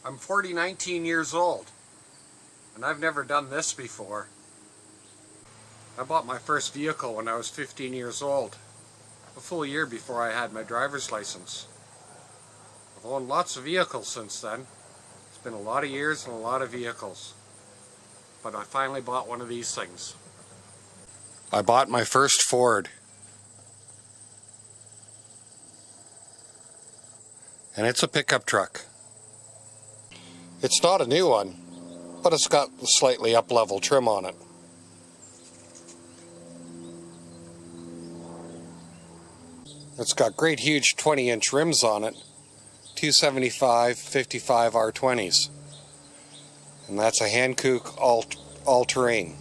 I'm 19 years old, and I've never done this before. I bought my first vehicle when I was 15 years old, a full year before I had my driver's license. I've owned lots of vehicles since then. It's been a lot of years and a lot of vehicles. But I finally bought one of these things. I bought my first Ford. And it's a pickup truck. It's not a new one, but it's got slightly up-level trim on it. It's got great huge 20-inch rims on it, 275 55 R20s. And that's a Hankook all-terrain.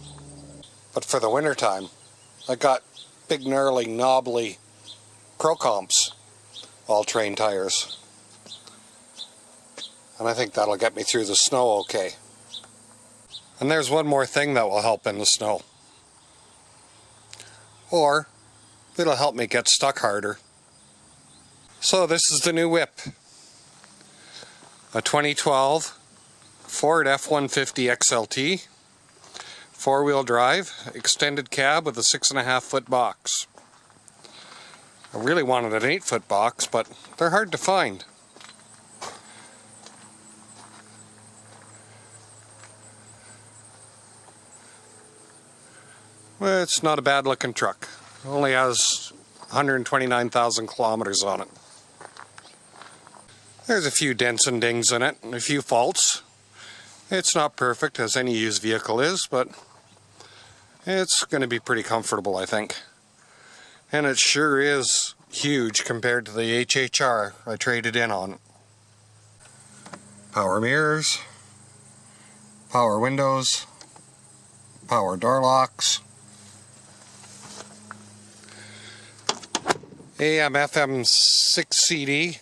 But for the wintertime, I got big gnarly knobbly Crocomps all-terrain tires. And I think that'll get me through the snow okay. And there's one more thing that will help in the snow. Or it'll help me get stuck harder. So this is the new whip. A 2012 Ford F-150 XLT. 4-wheel drive, extended cab with a 6.5-foot box. I really wanted an 8-foot box, but they're hard to find. Well, it's not a bad looking truck. It only has 129,000 kilometers on it. There's a few dents and dings in it and a few faults. It's not perfect as any used vehicle is, but it's going to be pretty comfortable, I think. And it sure is huge compared to the HHR I traded in on. Power mirrors, power windows, power door locks, AM FM 6 CD,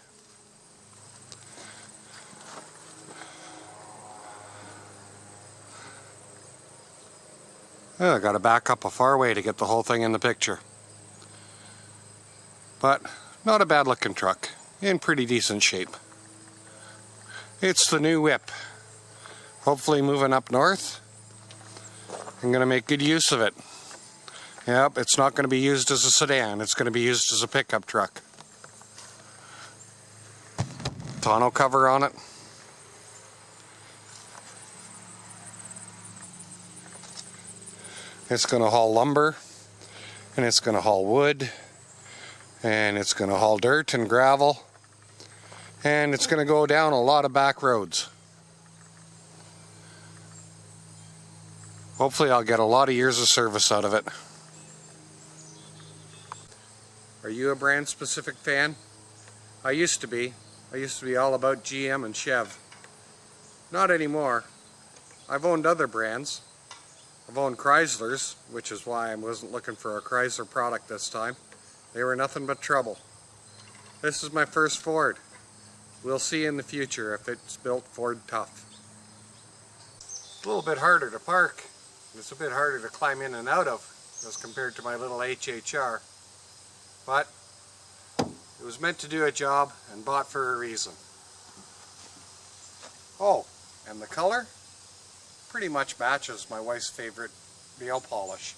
I got to back up a far way to get the whole thing in the picture. But not a bad looking truck, in pretty decent shape. It's the new whip. Hopefully moving up north, I'm going to make good use of it. Yep, it's not going to be used as a sedan, it's going to be used as a pickup truck. Tonneau cover on it. It's going to haul lumber, and it's going to haul wood, and it's going to haul dirt and gravel, and it's going to go down a lot of back roads. Hopefully I'll get a lot of years of service out of it. Are you a brand specific fan? I used to be. I used to be all about GM and Chev. Not anymore. I've owned other brands. I've owned Chryslers, which is why I wasn't looking for a Chrysler product this time. They were nothing but trouble. This is my first Ford. We'll see in the future if it's built Ford tough. It's a little bit harder to park. It's a bit harder to climb in and out of as compared to my little HHR. But it was meant to do a job and bought for a reason. Oh, and the color pretty much matches my wife's favorite nail polish.